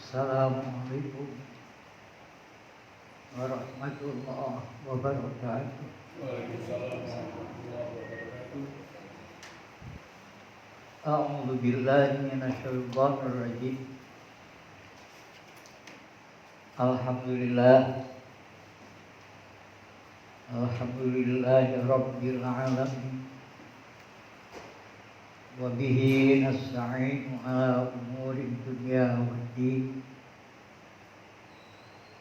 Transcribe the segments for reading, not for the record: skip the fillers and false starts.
Assalamualaikum warahmatullahi wabarakatuh. Waalaikumsalam warahmatullahi wabarakatuh. A'udzu billahi minasyaitonir rajim. Alhamdulillahi rabbil alamin. Wa bihi nasta'inu ala umuri dunya waddin.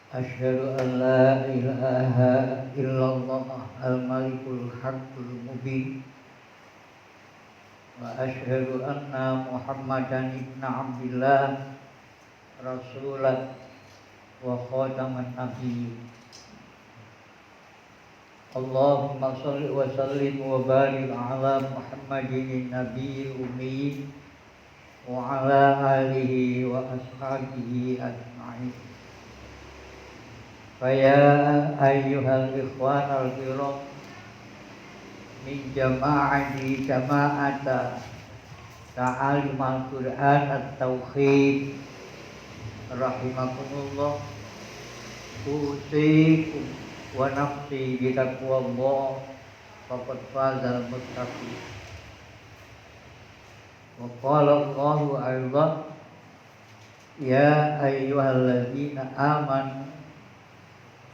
Asyhadu an la ilaha illallah al-malikul haqqul mubin. Wa asyhadu anna Muhammadan ibn Abdillah rasulah wa khataman nabiyyin. Allahumma shalli wa sallim wa barik ala Muhammadin nabiyil ummi wa ala alihi wa ashabihi ajma'in. Faya ayyuhal ikhwan al-kiram min jama'ata ta'alim al-Qur'an at-tauhid rahimakumullah. Usikum wa nafsi bitaqwallah faqad fazal muttaqin. Wa qala Allahu aidan ya ayyuhalladzina amanu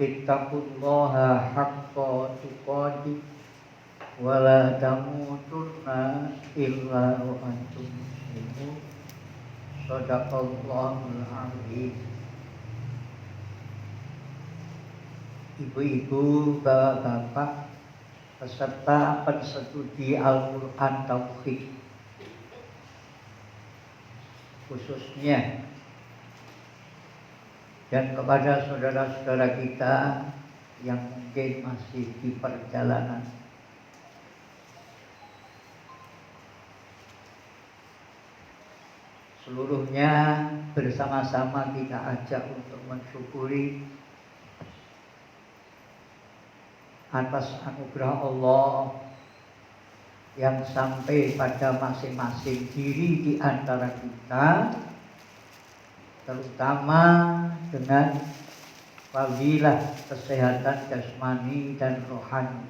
ittaqullaha haqqa tuqatih wa la tamutunna illa wa antum muslimun. Shadaqallahul azim. Ibu-ibu, bapak-bapak, peserta penstudi Al-Quran Tauhid, khususnya dan kepada saudara-saudara kita yang mungkin masih di perjalanan. Seluruhnya bersama-sama kita ajak untuk mensyukuri atas anugerah Allah yang sampai pada masing-masing diri di antara kita, terutama dengan fadilah kesehatan jasmani dan rohani.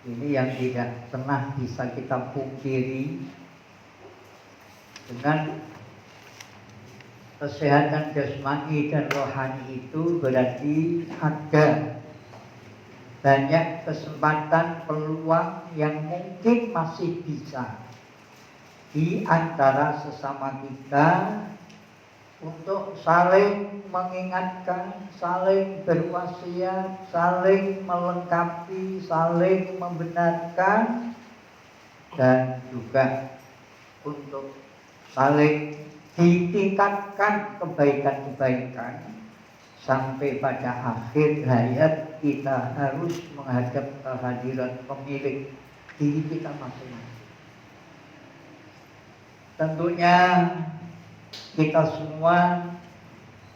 Ini yang tidak pernah bisa kita pungkiri. Dengan kesehatan jasmani dan rohani itu berarti ada banyak kesempatan, peluang yang mungkin masih bisa di antara sesama kita untuk saling mengingatkan, saling berwasiat, saling melengkapi, saling membenarkan, dan juga untuk saling ditingkatkan kebaikan-kebaikan sampai pada akhir hayat kita harus menghadap kehadiran pemilik diri kita masing-masing. Tentunya kita semua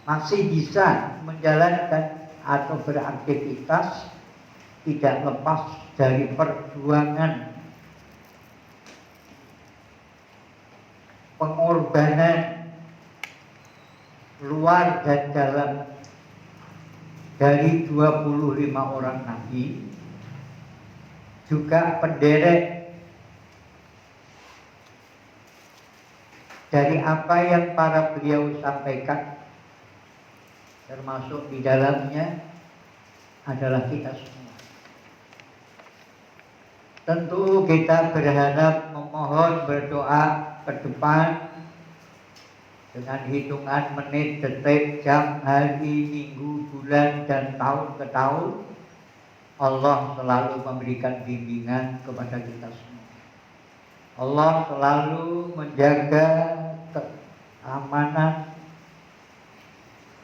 masih bisa menjalankan atau beraktivitas tidak lepas dari perjuangan, pengorbanan luar dan dalam dari 25 orang nabi, juga penderek dari apa yang para beliau sampaikan, termasuk di dalamnya adalah kita semua. Tentu kita berharap, memohon, berdoa ke depan dengan hitungan menit, detik, jam, hari, minggu, bulan, dan tahun ke tahun, Allah selalu memberikan bimbingan kepada kita semua. Allah selalu menjaga keamanan,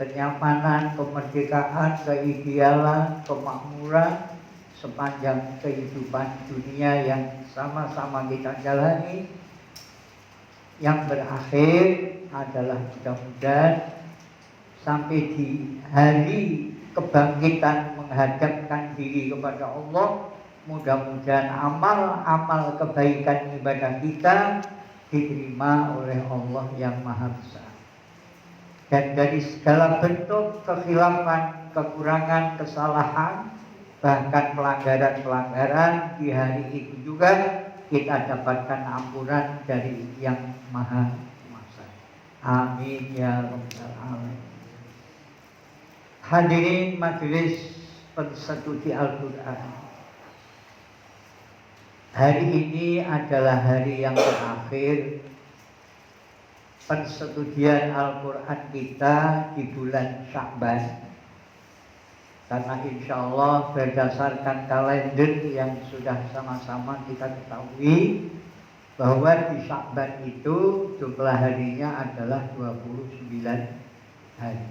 kenyamanan, kemerdekaan, keidealan, kemakmuran sepanjang kehidupan dunia yang sama-sama kita jalani, yang berakhir adalah mudah-mudahan sampai di hari kebangkitan menghadapkan diri kepada Allah, mudah-mudahan amal-amal kebaikan ibadah kita diterima oleh Allah yang Maha Besar. dan dari segala bentuk kekhilafan, kekurangan, kesalahan, bahkan pelanggaran-pelanggaran di hari itu juga kita dapatkan ampunan dari Yang Maha Kuasa. Amin ya rabbal alamin. Hadirin majelis persekutuan Al-Quran, hari ini adalah hari yang terakhir persetujuan Al-Quran kita di bulan Sya'ban. Karena insya Allah berdasarkan kalender yang sudah sama-sama kita ketahui bahwa di Sya'ban itu jumlah harinya adalah 29 hari.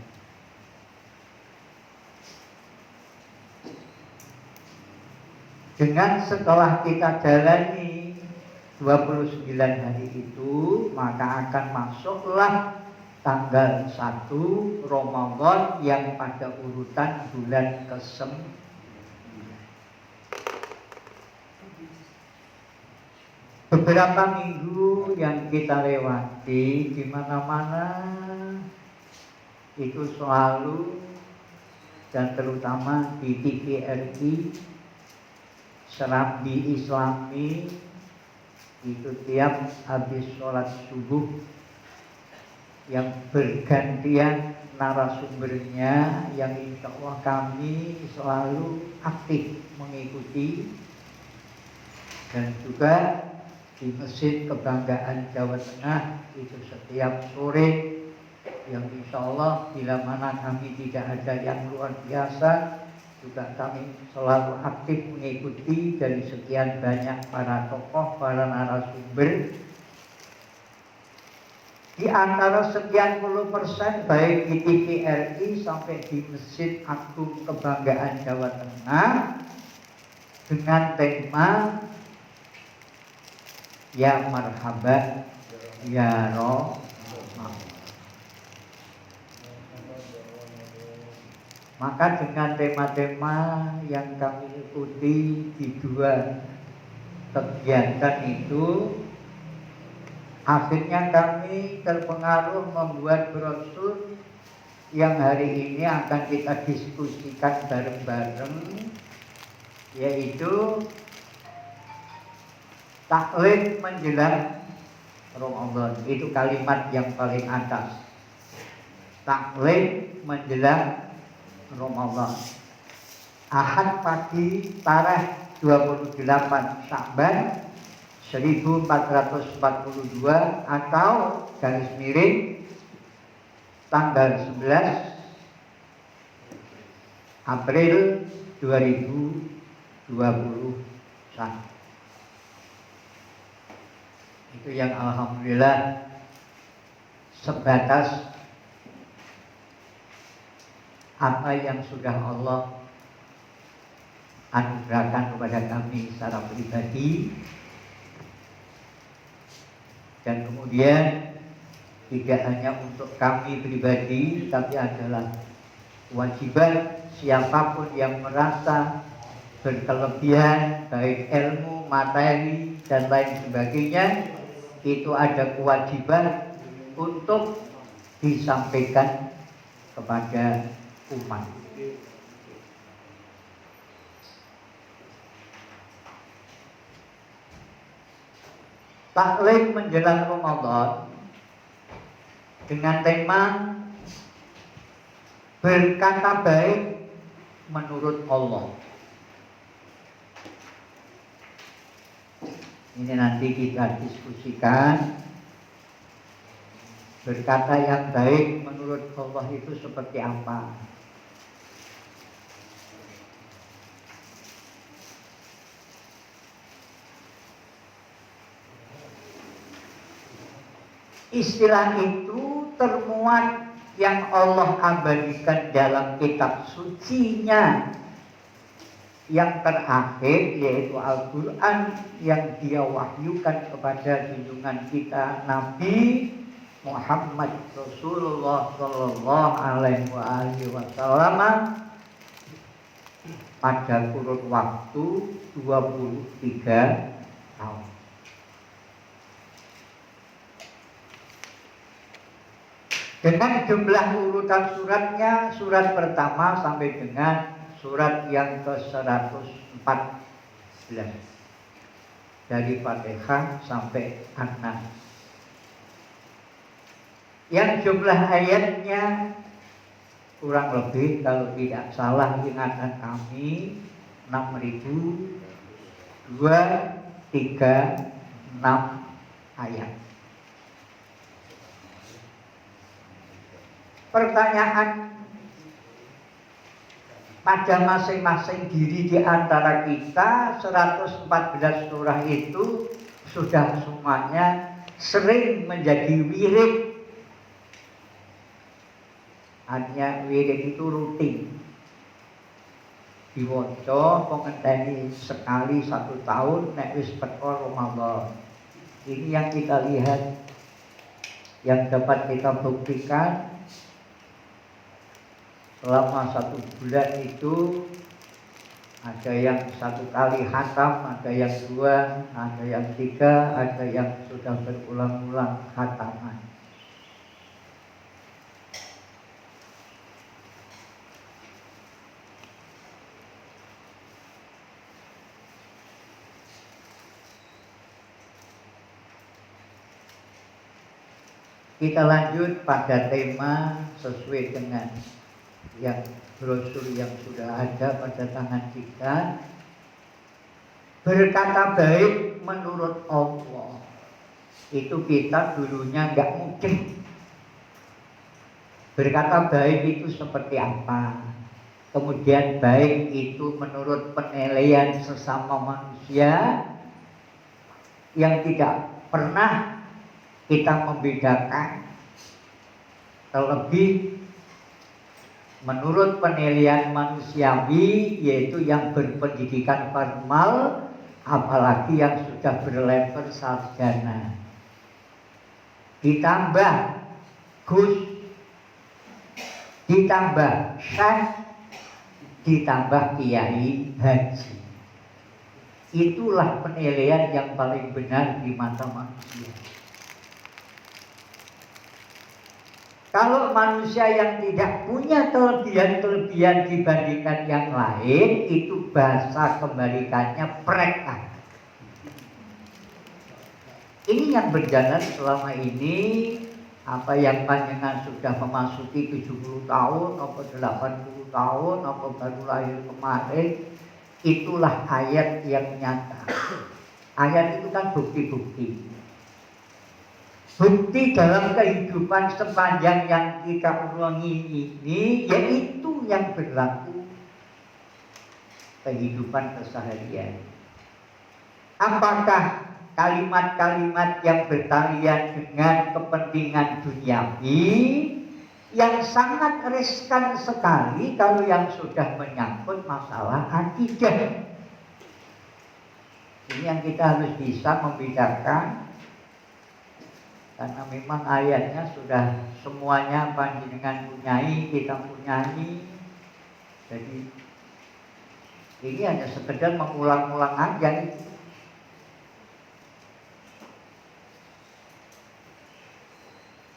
Dengan setelah kita jalani 29 hari itu, maka akan masuklah tanggal 1 Ramadan yang pada urutan bulan ke-9. Beberapa minggu yang kita lewati di mana-mana itu selalu dan terutama di TVRI Serambi Islami itu tiap habis sholat subuh yang bergantian narasumbernya yang insya Allah kami selalu aktif mengikuti, dan juga di Masjid Kebanggaan Jawa Tengah itu setiap sore yang insya Allah bila mana kami tidak ada yang luar biasa juga kami selalu aktif mengikuti dari sekian banyak para tokoh, para narasumber. Di antara sekian puluh persen baik di TVRI sampai di Masjid Agung Kebanggaan Jawa Tengah dengan tema Ya Marhaban Ya Roh. Maka dengan tema-tema yang kami ikuti di dua kegiatan itu, akhirnya kami terpengaruh membuat brosur yang hari ini akan kita diskusikan bareng-bareng, yaitu taklim menjelang Ramadan. Itu kalimat yang paling atas. Taklim menjelang Ramadan. Ahad pagi tarikh 28 Sya'ban 1442 atau garis miring tanggal 11 April 2021. Itu yang alhamdulillah sebatas apa yang sudah Allah anugerahkan kepada kami secara pribadi, dan kemudian tidak hanya untuk kami pribadi tapi adalah kewajiban siapapun yang merasa berkelebihan baik ilmu, materi dan lain sebagainya, itu ada kewajiban untuk disampaikan kepada umat. Taklim menjelang Ramadan dengan tema berkata baik menurut Allah. Ini nanti kita diskusikan. Berkata yang baik menurut Allah itu seperti apa? Istilah itu termuat yang Allah abadikan dalam kitab sucinya yang terakhir, yaitu Al-Quran yang Dia wahyukan kepada junjungan kita Nabi Muhammad Rasulullah Sallallahu Alaihi Wasallam pada kurun waktu 23 tahun. Dengan jumlah urutan suratnya, surat pertama sampai dengan surat yang ke-114 dari Fatihah sampai An-Nas. Yang jumlah ayatnya kurang lebih kalau tidak salah ingatan kami 6.236 ayat. Pertanyaan pada masing-masing diri di antara kita, 114 surah itu sudah semuanya sering menjadi wirid. Hanya wirid itu rutin diwaca pengenteni sekali 1 tahun nek wis teko Ramadan. Ini yang kita lihat, yang dapat kita buktikan selama 1 bulan itu ada yang 1 kali khatam, ada yang 2, ada yang 3, ada yang sudah berulang-ulang khataman. Kita lanjut pada tema sesuai dengan yang brosur yang sudah ada pada tangan kita. Berkata baik menurut Allah, itu kita dulunya nggak mungkin. Berkata baik itu seperti apa? Kemudian baik itu menurut penilaian sesama manusia yang tidak pernah kita membedakan, terlebih menurut penilaian manusiawi, yaitu yang berpendidikan formal, apalagi yang sudah berlevel sarjana. Ditambah Gus, ditambah Syekh, ditambah Kiai Haji. Itulah penilaian yang paling benar di mata manusia. Kalau manusia yang tidak punya kelebihan-kelebihan dibandingkan yang lain, itu bahasa kembalikannya prek. Ini yang berjalan selama ini. Apa yang panjenengan sudah memasuki 70 tahun, atau 80 tahun, atau baru lahir kemarin, itulah ayat yang nyata. Ayat itu kan bukti-bukti. Bukti dalam kehidupan sepanjang yang kita ulangi ini, yaitu yang berlaku kehidupan keseharian. Apakah kalimat-kalimat yang bertalian dengan kepentingan duniawi yang sangat riskan sekali kalau yang sudah menyangkut masalah akidah. Ini yang kita harus bisa membedakan. Karena memang ayatnya sudah semuanya panjenengan punyai, kita punyai. Jadi ini hanya sekedar mengulang-ulang aja.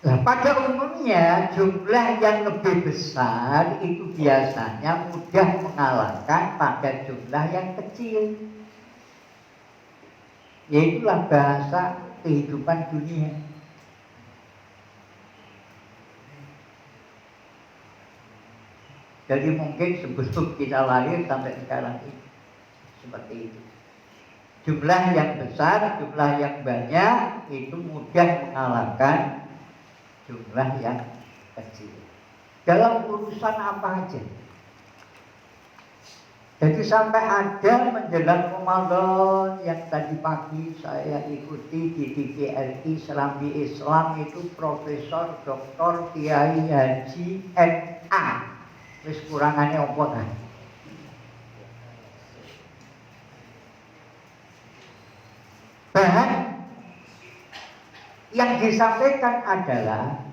Nah, pada umumnya jumlah yang lebih besar itu biasanya mudah mengalahkan pada jumlah yang kecil. Yaitulah bahasa kehidupan dunia. Jadi mungkin sebelum kita lahir sampai sekarang ini seperti itu. Jumlah yang besar, jumlah yang banyak itu mudah mengalahkan jumlah yang kecil. Dalam urusan apa aja. Jadi sampai ada menjelang Ramadan yang tadi pagi saya ikuti di TVRI Serambi Islam itu Profesor Dr. Kiai Haji MA. Wis kurangannya apa kan? Bahan yang disampaikan adalah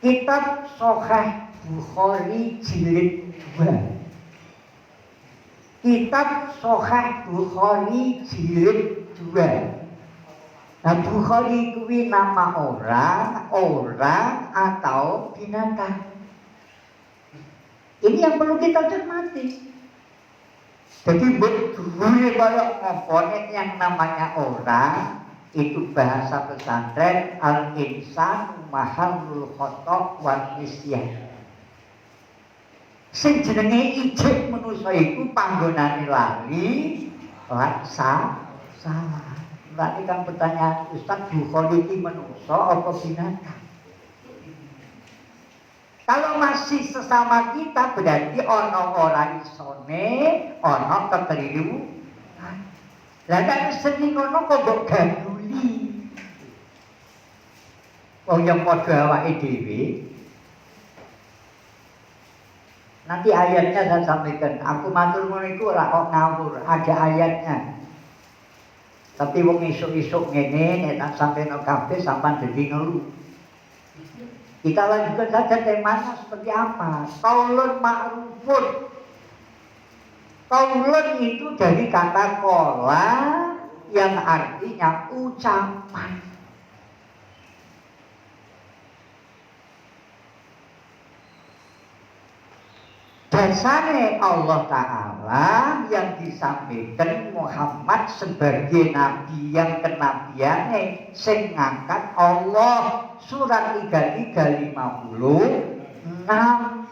kitab Sahih Bukhari jilid 2. Kitab Sahih Bukhari jilid 2. Abu Khali kuwi nama orang atau binatang. Ini yang perlu kita cermati. Jadi boleh kalau ngomongin yang namanya orang itu bahasa pesantren al-insanu mahalul khotok wal nisyan. Sing jenenge ijek manusa iku panggonane lali lan salah. Berarti kan pertanyaan Ustaz, Bukhari iki manusa apa binatang? Kalau masih sesama kita berarti ono ora isone, ono kekeliruan. Lah nek seni ngono kok mbok ganduli. Wong yang padha awake dhewe. Nanti ayatnya saya sampaikan. Aku matur ngono iku ora kok ngawur, ada ayatnya. Tapi wong isuk-isuk ngene nek tak sampeno kabeh sampean dadi ngeluh. Kita lanjutkan saja temanya seperti apa. Qaulun ma'rufun. Qaulun itu dari kata qala yang artinya ucapan. Dasarnya Allah Ta'ala yang disampaikan Muhammad sebagai nabi yang kenabiannya sing ngangkat Allah. Surat 33:56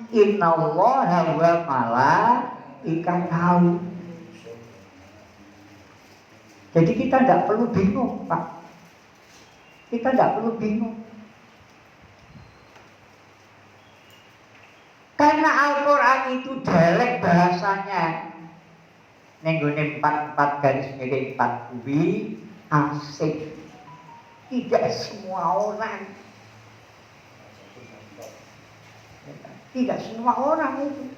innallaha wa malaikatahu. Jadi kita tidak perlu bingung, Pak. Kita tidak perlu bingung. Karena Al-Quran itu dialek bahasanya. Nenggone 4 kuwi asik. Tidak semua orang. Tidak semua orang itu.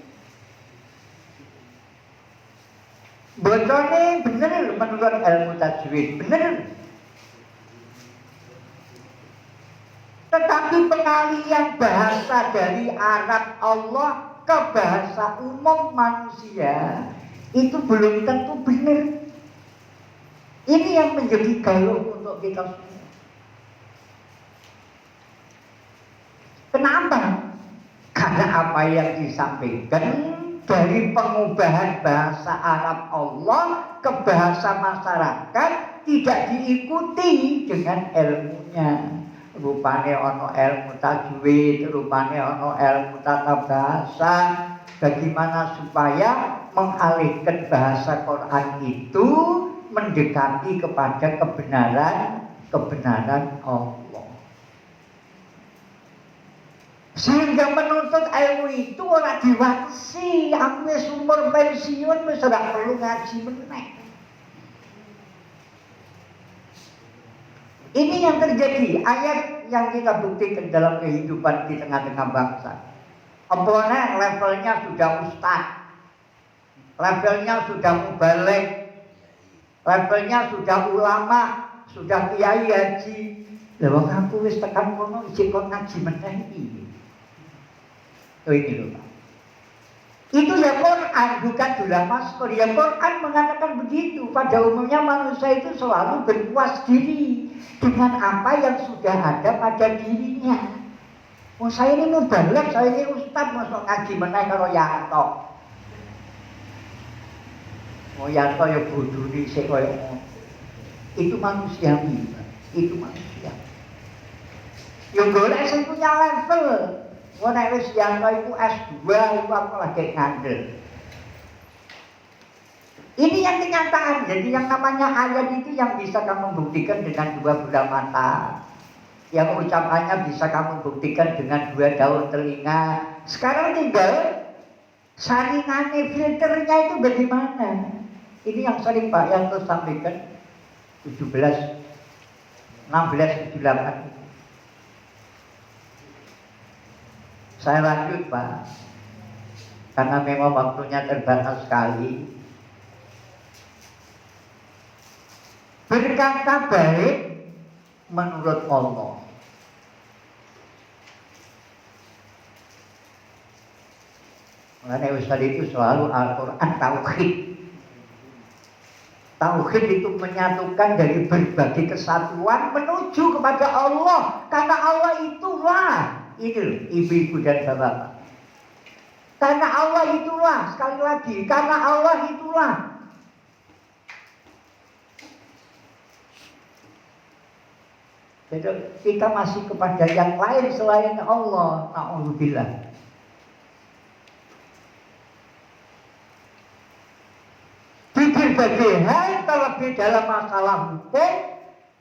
Bocornya bener menurut ilmu tajwid, bener. Tetapi pengalian bahasa dari Arab Allah ke bahasa umum manusia itu belum tentu benar. Ini yang menjadi galuh untuk kita semua. Kenapa? Karena apa yang disampaikan dari pengubahan bahasa Arab Allah ke bahasa masyarakat tidak diikuti dengan ilmunya. Rupane ono ilmu tajwid, rupane ono ilmu tata bahasa. Bagaimana supaya mengalihkan bahasa Quran itu mendekati kepada kebenaran Allah. Sehingga menuntut ilmu itu ora diwatesi. Aku wis umur pensiun wis ora perlu ngaji meneh. Ini yang terjadi, ayat yang kita buktikan dalam kehidupan di tengah-tengah bangsa. Apalagi levelnya sudah ustaz, levelnya sudah mubalik, levelnya sudah ulama, sudah kiai haji. Lah aku wis tekan kono isih kok ngaji meneh iki. Oh ini loh Pak. Itu ya Quran, bukan Dulamaskur. Ya Quran mengatakan begitu. Pada umumnya manusia itu selalu berpuas diri dengan apa yang sudah ada pada dirinya. Oh saya ini mubalek, saya ini ustaz, masuk ngaji meneh karo Yanto. Oh Yanto ya bodoh nih sik koyo ngono. Itu manusiawi, itu manusia. Yang golek sing punya level. Wong nek wis Yanto iku S2 iku aku lagi ngandel. Ini yang kenyataan. Jadi yang namanya ayat itu yang bisa kamu buktikan dengan 2 bola mata. Yang ucapannya bisa kamu buktikan dengan 2 daun telinga. Sekarang tinggal saringannya, filternya itu bagaimana? Ini yang sering Pak Yanto sampaikan 16, 78. Saya lanjut Pak, karena memang waktunya terbatas sekali. Berkata baik menurut Allah. Karena Ustaz itu selalu Al-Quran tauhid. Tauhid itu menyatukan dari berbagai kesatuan menuju kepada Allah. Karena Allah itulah, ini ibu-ibu dan bapak. Karena Allah itulah, sekali lagi, karena Allah itulah. Jadi kita masih kepada yang lain selain Allah. Na'udzubillah. Di berbagai hal, terlebih dalam masalah hukum,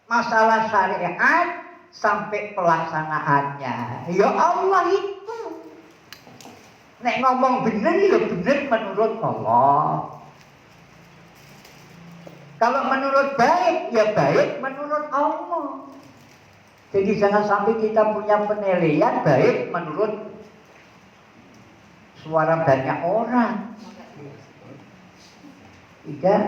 masalah syariat, sampai pelaksanaannya. Ya Allah itu. Nek ngomong bener, ya bener menurut Allah. Kalau menurut baik, ya baik menurut Allah. Jadi jangan sampai kita punya penilaian baik menurut suara banyak orang. Tidak.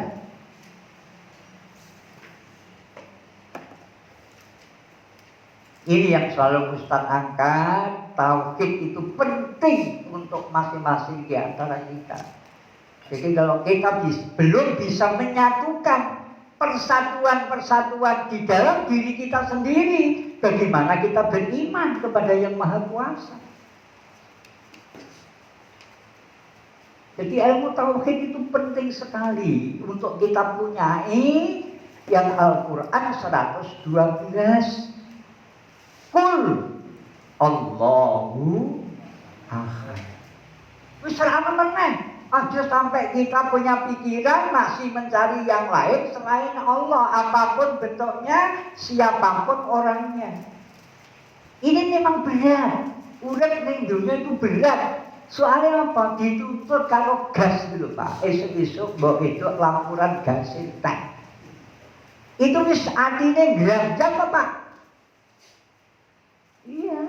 Ini yang selalu Ustaz angkat. Tauhid itu penting untuk masing-masing di antara kita. Jadi kalau kita belum bisa menyatukan persatuan-persatuan di dalam diri kita sendiri, bagaimana kita beriman kepada Yang Maha Kuasa? Jadi ilmu tauhid itu penting sekali untuk kita punyai. Yang Al-Quran 112. Qul Allahu Ahad. Wis ra meneh. Aja sampai kita punya pikiran masih mencari yang lain selain Allah, apapun bentuknya, siapapun orangnya. Ini memang berat. Urip ning dunia itu berat. Soalnya apa? Dituntut karo gas dulu Pak. Esok-esok mbok itu laporan gas entek. Itu wis atine granjang apa Pak? Iya.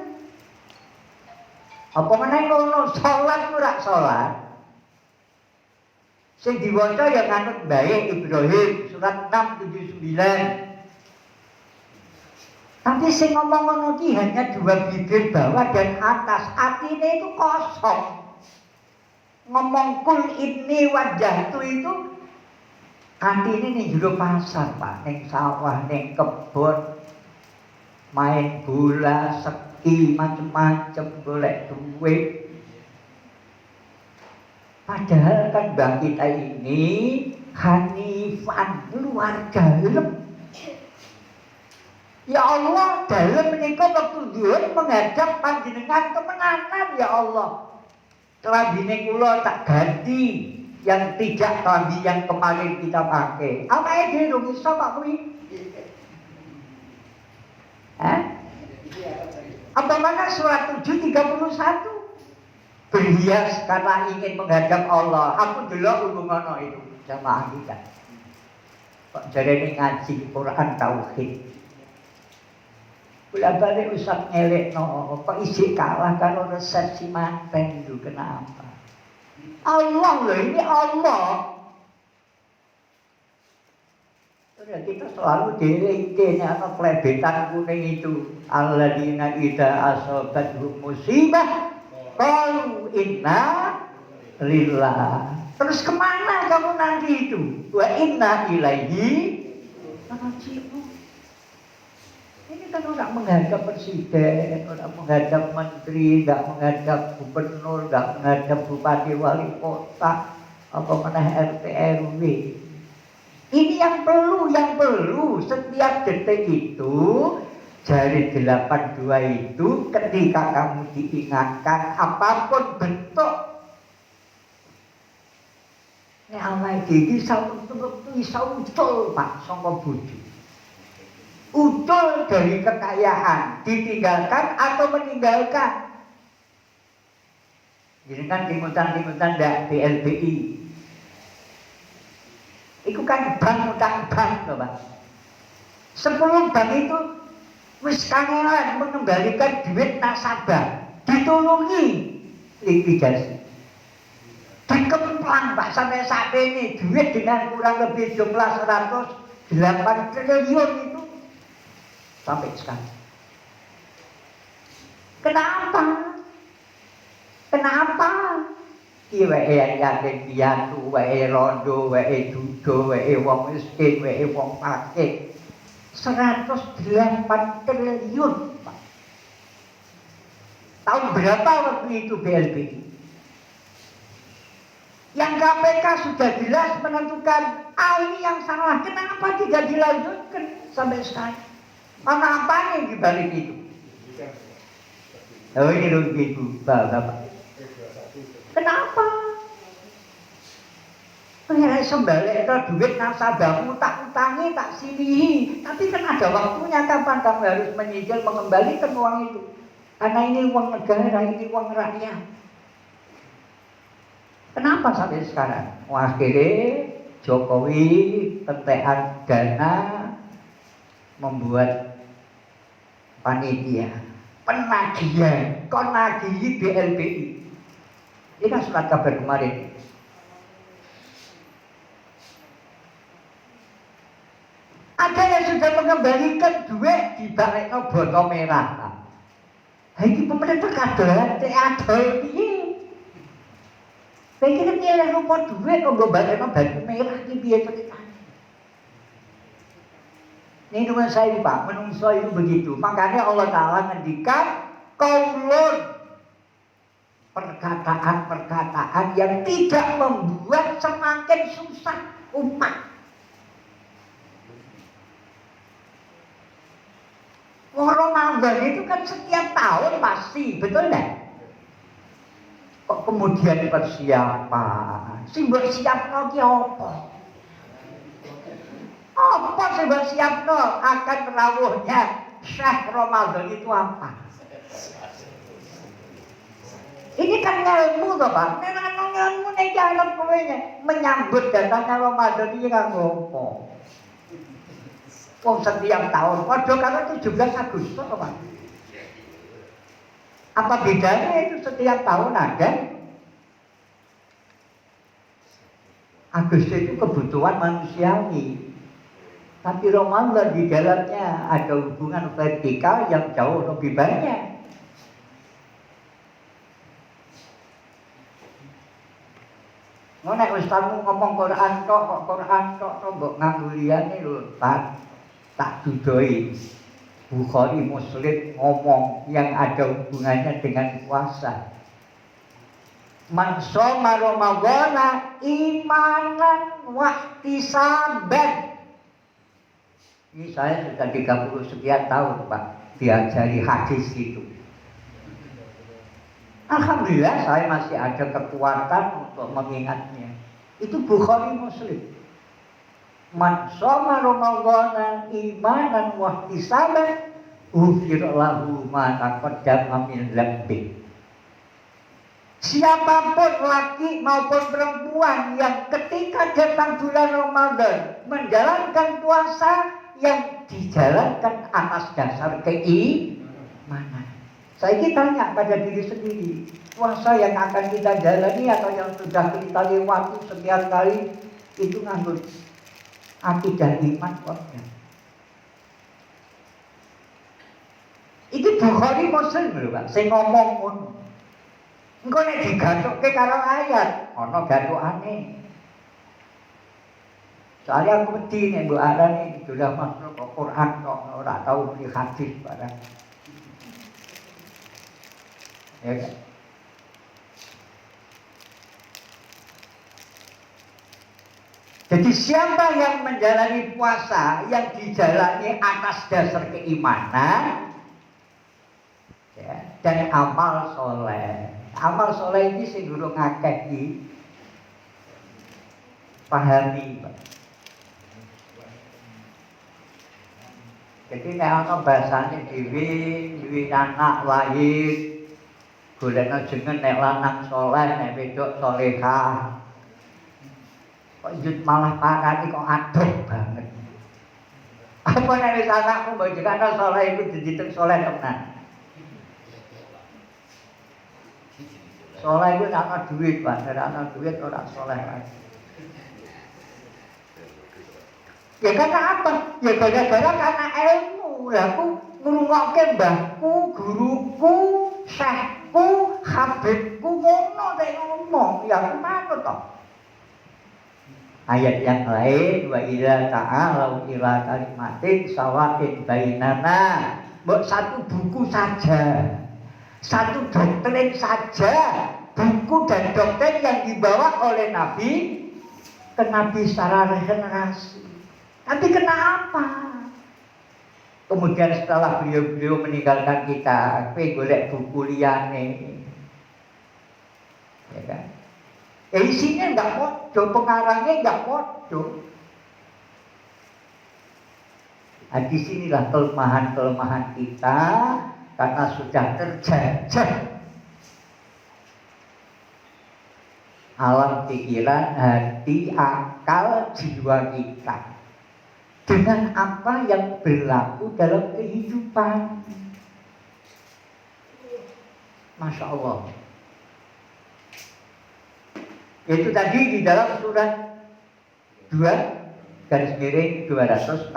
Apa meneh ngono salat ora salat? Sing diwaca ya nganut bae Ibrahim surat 679. Tapi sing ngomong ngono ki hanya dua bibir bawah dan atas, atine itu kosong. Ngomong kul inni wajjahtu itu atine ning jero pasar, Pak, ning sawah, ning kebon, main bola, seki, macem-macem, golek duit. Padahal kan bang kita ini hanifan, keluarga dalam. Ya Allah, dalam menikah waktu duhur menghadap panjenengan kemenangan ya Allah. Kelambine kula tak ganti yang tidak kelambi yang kemarin kita pakai. Apa ide dong iso Pak kuwi? Apa mana surat 7:31? Berhias karena ingin menghadap Allah. Aku delok ngono itu jamaah kita. Kok jarene ngaji Quran tauhid. Bolak-balik Ustaz ngelekno, kok isi kalah karo resepsi manten itu kenapa? Allah loh, ini Allah. Sudah kita selalu dieling-eling ana plebetan kuning itu. Alladzina idza asabathum musibah qalu inna lillah. Terus kemana kamu nanti itu? Wa inna ilaihi raji'un. Ini kan orang menghadap presiden, orang menghadap menteri, nggak menghadap gubernur, nggak menghadap bupati wali kota, apa mana RT RW. Ini yang perlu setiap detik itu. Dari 82 itu ketika kamu diingatkan apapun bentuk ini awal gigi bisa utul Pak sangka bojo. Utul dari kekayaan ditinggalkan atau meninggalkan. Jadi kan timutan-timutan ndak BLBI. Itu kan bank utang bank loh Pak. 10 bank itu wis kangelan mengembalikan duit nasabah, ditulungi likuidasi. Dikemplang Pak sampai saat ini duit dengan kurang lebih jumlah 108 triliun itu sampai sekarang. Kenapa? Iki wae yakin piatu, wae rondo, wae judo, wae wong miskin, wae wong fakir. 108 triliun, Pak. Tahun berapa waktu itu BLBI? Yang KPK sudah jelas menentukan, ini yang salah. Kenapa tidak dilanjutkan sampai sekarang? Mana apa nih dibalik itu? Oh ini loh begitu, Bapak. Kenapa? Pengen sembalik duit nasabahmu tak utangi, tak silihi. Tapi kan ada waktunya kapan kamu harus menyicil mengembalikan uang itu. Karena ini uang negara, ini uang rakyat. Kenapa sampai sekarang? Akhirnya Jokowi pentean dana membuat panitia penagihan, kau nagihi BLBI. Ini kan surat kabar kemarin. Ada yang sudah mengembalikan duit di balikno botol merah. Ini pemerintah kadolan teadol piye? Saya kira dia yang lupa duit kok balikno batu merah iki piye ceritanya? Ini cuma saya Pak, menungso itu begitu. Makanya Allah Ta'ala ngendikan qaulun, perkataan-perkataan yang tidak membuat semakin susah umat. Ramadan itu kan setiap tahun pasti, betul enggak? Kok kemudian persiapan? Simbol siapno ki apa? Apa simbol siapno akan rawuhnya Syekh Ramadan itu apa? Ini kan ilmu toh Pak. Nek ilmu nek jalan kowe menyambut datangnya Ramadan iki kanggo apa? Wong setiap tahun, padha karo 17 Agustus toh Pak. Apa bedanya itu setiap tahun ada? Agustus itu kebutuhan manusiawi. Tapi Ramadan di dalamnya ada hubungan vertikal yang jauh lebih banyak. Nek ustazmu ngomong Quran tok mbok nganggo liyane lho, tak dudoi. Bukhari Muslim ngomong yang ada hubungannya dengan puasa. Man shoma Ramadhana imanan wa ihtisaban. Ini saya sudah 30 sekian tahun Pak diajari hadis itu. Alhamdulillah saya masih ada kekuatan untuk mengingatnya. Itu Bukhari Muslim. Man shoma Ramadhana imanan wa ihtisaban ghufira lahu ma taqaddama min dzambi. Siapapun laki maupun perempuan yang ketika datang bulan Ramadan menjalankan puasa yang dijalankan atas dasar keimanan. Saya tanya pada diri sendiri, puasa yang akan kita jalani atau yang sudah kita lewati sekian kali itu nganggur akidah iman kok. Itu Bukhari Muslim lho Pak, sing ngomong ngono. Engko nek digathukke karo ayat, ana gathukane. Soalnya aku wedi nek mbok arani dolah makna kok Quran kok ora tau muni hadis barang. Ya kan? Jadi siapa yang menjalani puasa yang dijalani atas dasar keimanan ya, dan amal soleh. Amal soleh ini sing durung akeh iki pahami, Pak. Jadi nek ana bahasane dhewe anak lahir golekno jeneng nek lanang soleh, nek wedok solehah. Kok yut malah parani kok adoh banget. Apa nek wis anakku mbok jekana soleh iku dididik soleh tenan. Soleh iku nek ana duit, Pak, nek ana duit ora soleh lagi. Ya karena apa? Ya gara-gara karena ilmu. Lah aku ngrungokke mbahku, guruku, Syekh kekasihku, Habibku ngono teh ngomong, ya mana toh? Ayat yang lain wa ila ta'ala ila kalimatin sawa'in bainana. Mbok satu buku saja. Satu doktrin saja. Buku dan doktrin yang dibawa oleh Nabi ke Nabi secara regenerasi. Tapi kenapa? Kemudian setelah beliau meninggalkan kita, golek buku liyane. Ya kan? Isinya enggak podo, pengarangnya enggak podo. Nah, disinilah kelemahan-kelemahan kita karena sudah terjajah alam pikiran, hati, akal, jiwa kita dengan apa yang berlaku dalam kehidupan. Masya Allah. Itu tadi di dalam surat 2/263.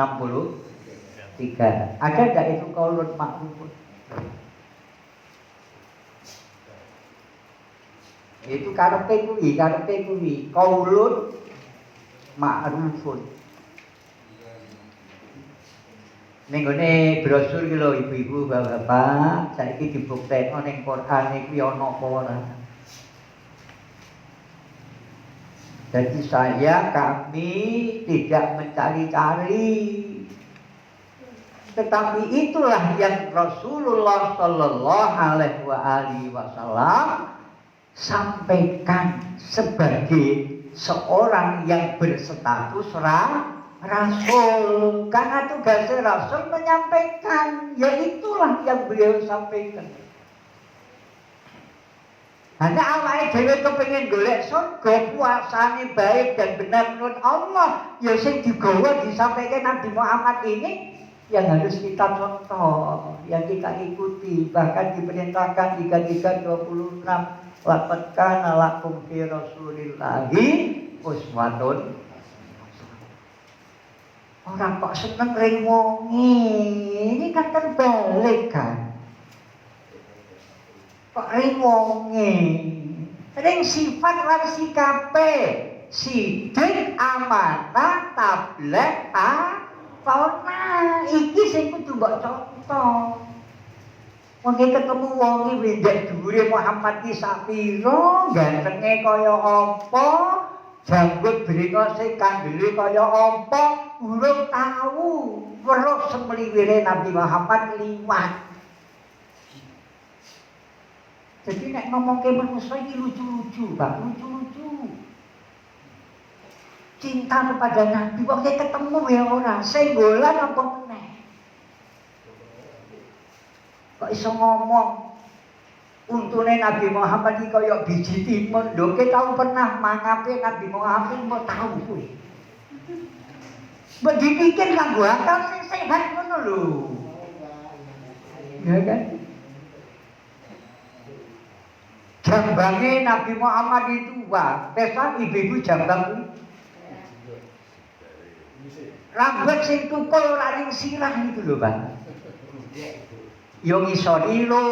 Ada enggak itu qaulun ma'rufun? Itu karepe kuwi qaulun ma'rufun. Ning gone brosur iki lho ibu-ibu, bapak-bapak, saiki dibuktekno ning Quran iki ana apa ora? Jadi kami tidak mencari-cari, tetapi itulah yang Rasulullah Shallallahu Alaihi Wasallam sampaikan sebagai seorang yang berstatus Rasul. Karena tugasnya Rasul menyampaikan, ya itulah yang beliau sampaikan. Hanya awake dhewe kepengin golek surga, puasane baik dan benar menurut Allah, ya sing digawa disampaikan Nabi Muhammad ini yang harus kita contoh, yang kita ikuti. Bahkan diperintahkan 33:26, laqad kana lakum fi Rasulillahi uswatun. Orang kok seneng ring wongi, ini kan terbalik kan. Kok riwonge ring sifat lan sikape sidik amanah tabligh fauna iki sing kudu mbok contoh. Mengke ketemu wong iki wendek dhuwure Muhammad ki sapira, gantenge kaya apa, janggut bringose kandele kaya apa, urung tahu weruh semliwire Nabi Muhammad liwat. Jadi nek ngomong ke manusia ini lucu-lucu, Pak, lucu-lucu. Cinta kepada Nabi, waktu ketemu ya orang, senggolan apa meneh. Kok iso ngomong, untune Nabi Muhammad ini kaya biji timun, lho kita tahu pernah mangape Nabi Muhammad mau tahu kuwi. Mbok dipikir kanggo akal sing sehat ngono lho. Ya kan? Jambangnya Nabi Muhammad itu wah, pesan ibu-ibu jambang rambut sing tukul ora ning sirah itu lho, Pak. Yo ngisor ilo.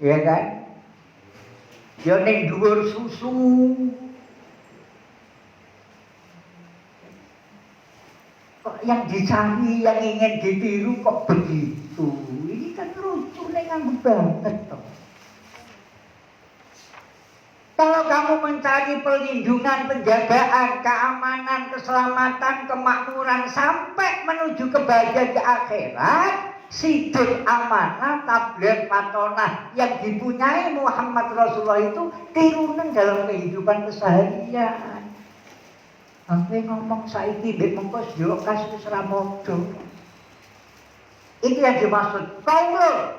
Ya kan? Yo ning dhuwur susu. Kok yang dicari, yang ingin ditiru kok begitu? Ini kan lucu nek nganggo banget toh. Kalau kamu mencari perlindungan, penjagaan, keamanan, keselamatan, kemakmuran sampai menuju kebahagiaan di akhirat, sidik amanah, tabligh matonah yang dipunyai Muhammad Rasulullah itu tirunan dalam kehidupan keseharian. Sampai ngomong saiki mbek mengko yo kasus ora padha. Itu yang dimaksud qaulun.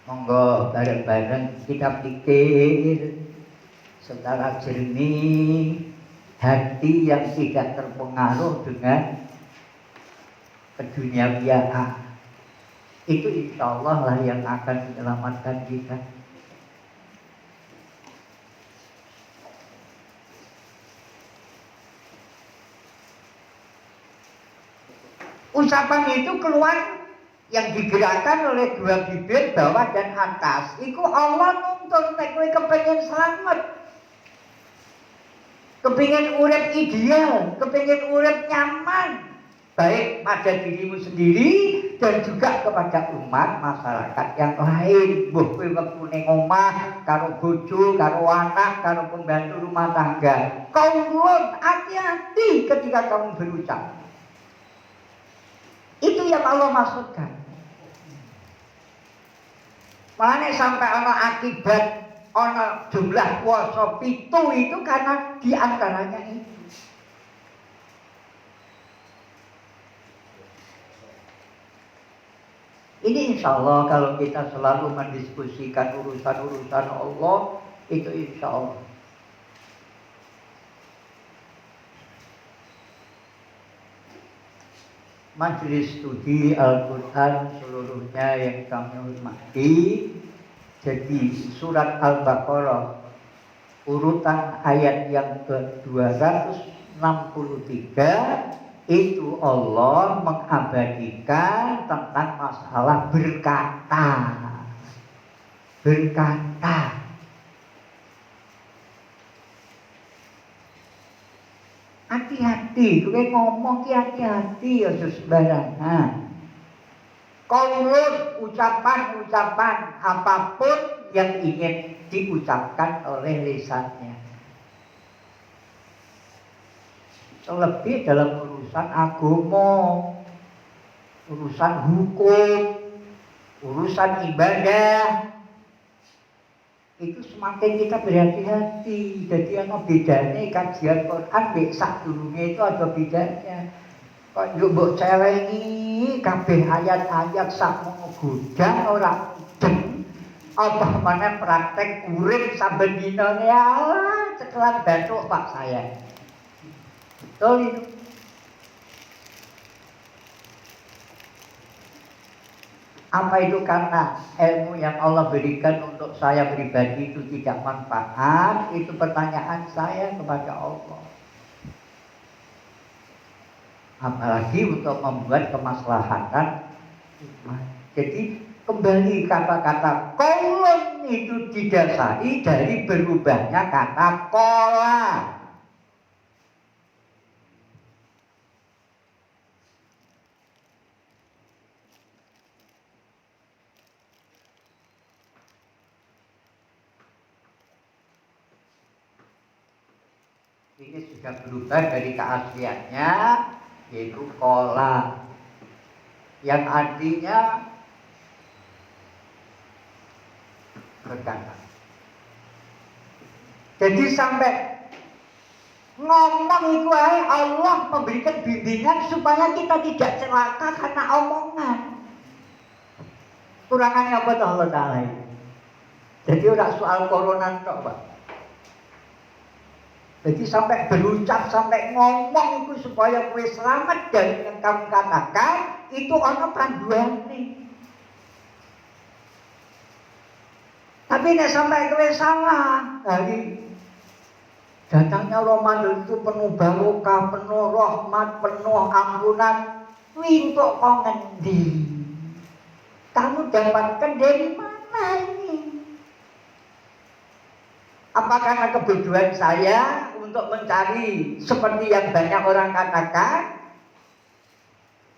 Monggo bareng-bareng kita pikir secara jernih, hati yang tidak terpengaruh dengan keduniawiaan. Itu insya Allah lah yang akan menyelamatkan kita. Ucapan itu keluar yang digerakkan oleh dua bibir bawah dan atas. Iku Allah nuntun nek kowe kepengin selamat, kepengin urip ideal, kepengin urip nyaman, baik pada dirimu sendiri dan juga kepada umat masyarakat yang lain. Mbah kowe wektu ning omah karo bojo, karo anak, karo pembantu rumah tangga, kaulun hati-hati ketika kamu berucap. Itu yang Allah maksudkan. Makanya sampai ono akibat, ono jumlah puasa pitu itu karena diantaranya itu. Ini insya Allah kalau kita selalu mendiskusikan urusan-urusan Allah, itu insya Allah. Majelis studi Al-Quran seluruhnya yang kami hormati. Jadi surat Al-Baqarah urutan ayat yang ke-263 itu Allah mengabadikan tentang masalah berkata. Berkata. Hati-hati, kowe ngomong ki hati-hati aja sembarangan. Qaulun, ucapan-ucapan apapun yang ingin diucapkan oleh lisannya. Terlebih dalam urusan agama, urusan hukum, urusan ibadah, itu semakin kita berhati-hati. Jadi ana bedane kajian Quran mek sadurunge itu ada bedanya. Kok yo mbok celengi kabeh ayat-ayat sakmono godang ora mudeng. Apa maneh praktek urip saben dinane Allah cekelan bathuk Pak saya. Betul itu. Apa itu karena ilmu yang Allah berikan untuk saya pribadi itu tidak manfaat? Itu pertanyaan saya kepada Allah. Apalagi untuk membuat kemaslahatan. Jadi kembali kata-kata qaulun itu didasari dari berubahnya kata qala. Ini sudah berubah dari keasliannya, yaitu qala, yang artinya berkata. Jadi sampai ngomong itu Allah memberikan bimbingan supaya kita tidak celaka karena omongan. Kurangannya apa tuh Allah Ta'ala ini? Jadi udah soal corona tok, Pak. Jadi sampai berucap, sampai ngomong itu supaya kue selamat dari yang kamu katakan, itu ono panduan nih. Tapi nek sampai kue salah, dari datangnya Ramadan itu penuh barokah, penuh rahmat, penuh ampunan. Kuwi kok ngendi? Kamu dapatkan dari mana ini? Apa karena kebodohan saya untuk mencari seperti yang banyak orang katakan?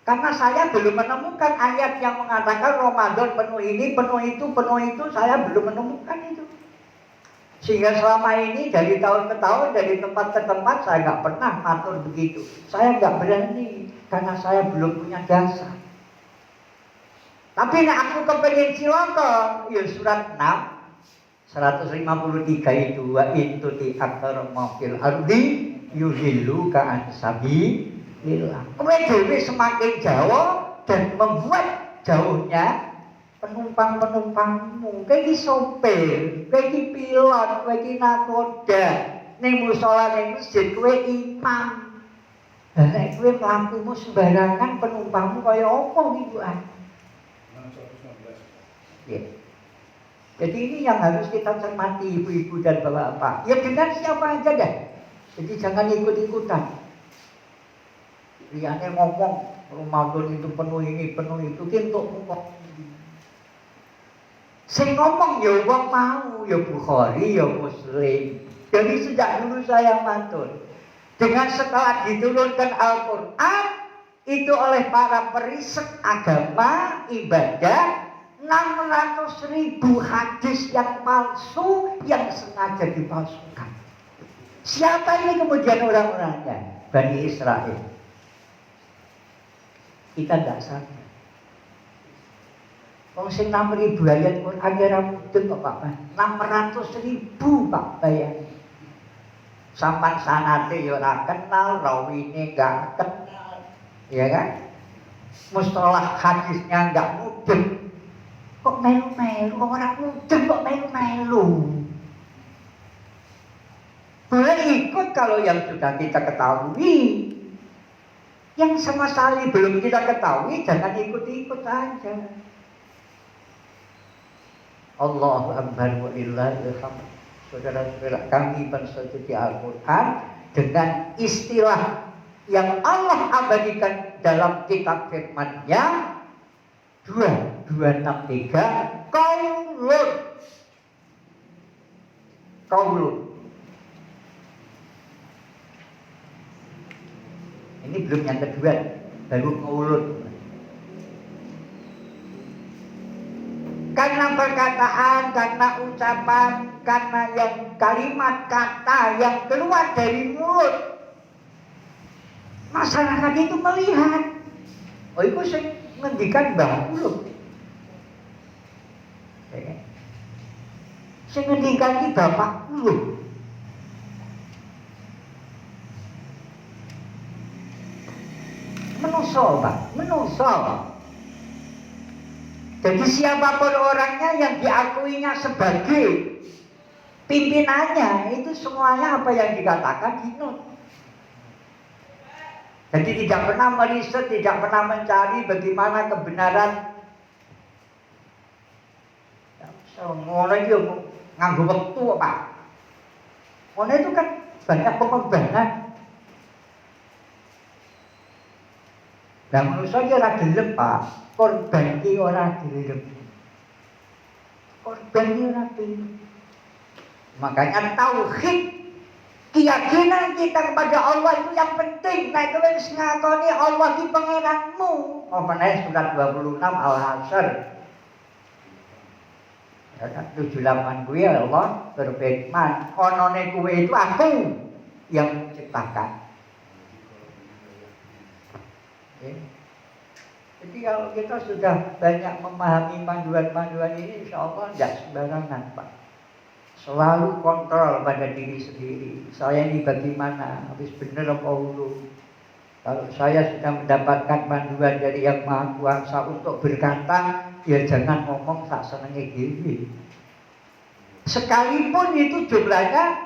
Karena saya belum menemukan ayat yang mengatakan Ramadan penuh ini, penuh itu, saya belum menemukan itu. Sehingga selama ini dari tahun ke tahun, dari tempat ke tempat saya nggak pernah matur begitu. Saya nggak berani karena saya belum punya dasar. Tapi nek aku kepengen cilaka, ya surat 6 153 itu wa intuti aktsara mafil ardi yuhillu ka ansabi lillah. Kowe dhewe semakin jauh dan membuat jauhnya penumpang-penumpangmu, kowe iki sopir, kowe iki pilot, kowe iki nakoda, ning musala ning masjid kowe imam. Lah nek kowe mlakumu sembarangan penumpangmu kaya apa iki, Bu? 619. Ya. Jadi ini yang harus kita cermati ibu-ibu dan bapak-bapak. Ya dengan siapa aja deh. Jadi jangan ikut-ikutan. Riane ngomong Ramadan itu penuh ini, penuh itu, untuk ngomong. Sing ngomong ya wong mau, ya Bukhari, ya Muslim. Jadi sejak dulu saya matur, dengan setelah diturunkan Al-Quran itu oleh para periset agama, ibadah, 600.000 hadis yang palsu yang sengaja dipalsukan. Siapa ini kemudian orang-orangnya? Bani Israel. Kita tidak sadar. Wong sing 6.000 ayat Quran ora mudeng kok Pak. 600.000 Pak bayang. Sampan sanate ya ora kenal, rawine enggak kenal. Ya kan? Mustalah hadisnya enggak mudeng. Kok melu-melu, orang mudeng kok melu-melu. Boleh ikut kalau yang sudah kita ketahui. Yang sama sekali belum kita ketahui, jangan ikut-ikut saja. Allahu Akbar wa lillahil hamd. Saudara-saudara kami peneliti Al-Quran dengan istilah yang Allah abadikan dalam kitab firman-Nya 263 qaulun. Qaulun. Ini belum yang kedua, baru qaulun. Karena perkataan, karena ucapan, karena yang kalimat kata yang keluar dari mulut, masyarakat itu melihat. Oh itu saya ngendikan bahulu. Saya ngendikan di bapak dulu. Menuso Pak, menuso. Jadi siapapun orangnya yang diakuinya sebagai pimpinannya, itu semuanya apa yang dikatakan dinut. Jadi tidak pernah meriset, tidak pernah mencari bagaimana kebenaran. Ngono iki nganggo wektu Pak. Ngono itu kan banyak pengorbanan. Lah manusia iki ora gelem Pak. Korban iki ora gelem. Korban iki ora gelem. Makanya tauhid, keyakinan kita kepada Allah itu yang penting. Nek kowe wis ngakoni Allah iki pangeranmu. Apa nek surat 26 Al-Hasyr. Ya 78 kuwi Allah berfirman, onone kowe itu aku yang menciptakan. Jadi kalau kita sudah banyak memahami panduan-panduan ini, insya Allah tidak sembarangan Pak. Selalu kontrol pada diri sendiri. Saya ini bagaimana? Habis benar apa ulung? Kalau saya sudah mendapatkan panduan dari Yang Maha Kuasa untuk berkata, ya jangan ngomong tak senengnya gini. Sekalipun itu jumlahnya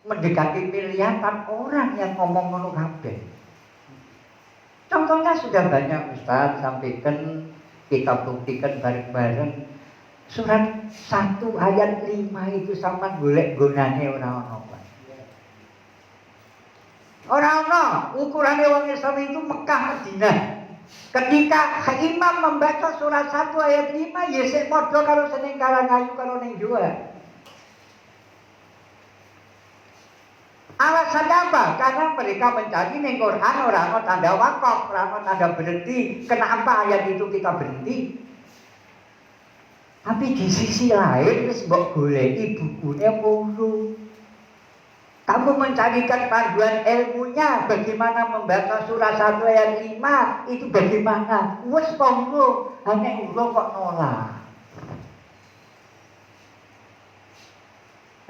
mendekati miliaran orang yang ngomong ngono kabeh. Contohnya sudah banyak Ustaz sampaikan, kita buktikan bareng-bareng. Surat 1 ayat 5 itu sama golek gunane orang-orang. Orang-orang ukurannya orang Islam itu Mekah Madinah. Ketika imam membaca surat 1 ayat 5, ya sik padha karo seneng Karangayu karo ning Jawa. Alasan apa? Karena mereka mencari ning Quran ora ana tanda wakaf, ora ana tanda berhenti. Kenapa ayat itu kita berhenti? Tapi di sisi lain wis mbok goleki bukune mulu. Kamu mencarikan panduan ilmunya bagaimana membaca surah 1 ayat 5 itu bagaimana? Wis monggo, hanya urung kok nolak.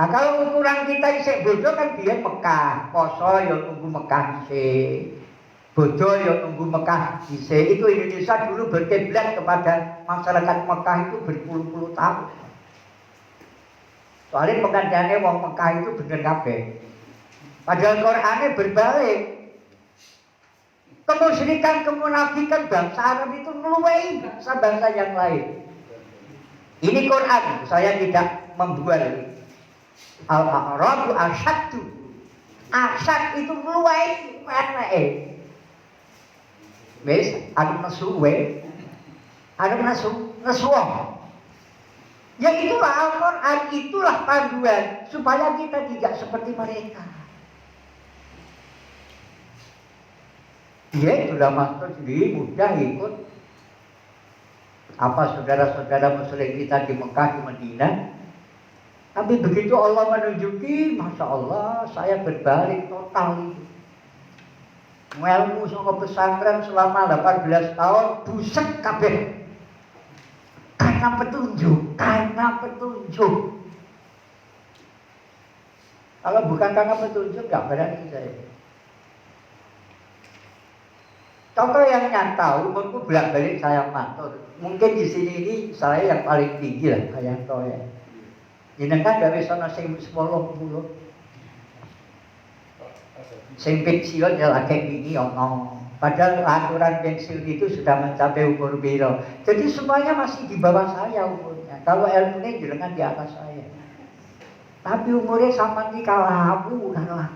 Nah kalau ukuran kita isek bodoh kan biar Mekah, poso ya tunggu Mekah isek. Bodoh ya nunggu Mekah dhisik. Itu Indonesia dulu berkiblat kepada masyarakat Mekah itu berpuluh-puluh tahun. Soalnya pengantiannya wong Mekah itu bener kabeh. Padahal Qur'annya berbalik. Kemusyrikan, kemunafikan bangsa Arab itu meluai bangsa-bangsa yang lain. Ini Quran, saya tidak membual. Al-Arabu asyaddu. Asyad itu meluai anake. Wis, anu nesuwe. Anu nesuwong. Ya itulah Al-Quran, itulah panduan supaya kita tidak seperti mereka. Dia sudah masuk sendiri mudah ikut apa saudara-saudara muslim kita di Mekah, di Madinah. Tapi begitu Allah menunjuki, Masya Allah, saya berbalik total itu. Ilmu sama pesantren selama 18 tahun, buset kabeh. Karena petunjuk. Kalau bukan karena petunjuk, gak berani saya. Contoh yang nyata, umurku bolak-balik saya matur. Mungkin di sini ini saya yang paling tinggi lah, kayak to ya. Jenengan gawe sono sing 10. Sing pensiun ya lagi ini ono. Padahal aturan pensiun itu sudah mencapai umur biro. Jadi semuanya masih di bawah saya umurnya. Kalau ilmunya jenengan di atas saya. Tapi umurnya sama nih kalah aku kalah.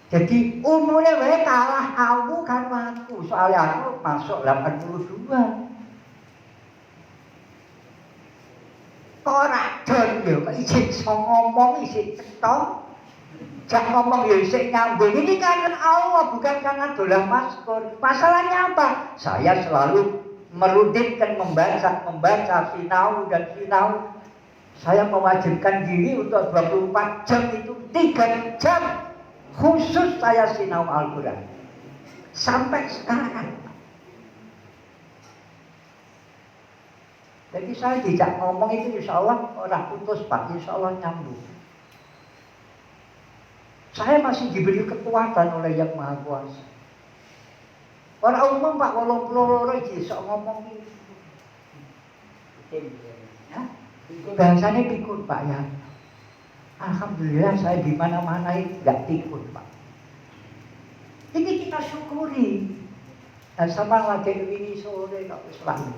Jadi umurnya wae kalah aku kan aku. Soalnya aku masuk 82. Ora don yo isih iso ngomong isih cetok. Jak ngomong ya isih nyambung. Ini kan Allah bukan karena dolan maskur. Masalahnya apa? Saya selalu merutinkan membaca sinau dan sinau. Saya mewajibkan diri untuk 24 jam itu 3 jam khusus saya sinau Al-Quran sampai sekarang. Jadi saya tidak ngomong itu insya Allah orang putus Pak, insya Allah nyambung. Saya masih diberi kekuatan oleh Yang Maha Kuasa. Orang umum Pak, walau peloro bisa ngomong itu. Ya? Bahasanya pikun Pak ya. Alhamdulillah saya di mana-mana itu nggak pikun Pak. Ini kita syukuri. Dan sama lagi ini sore nggak selalu.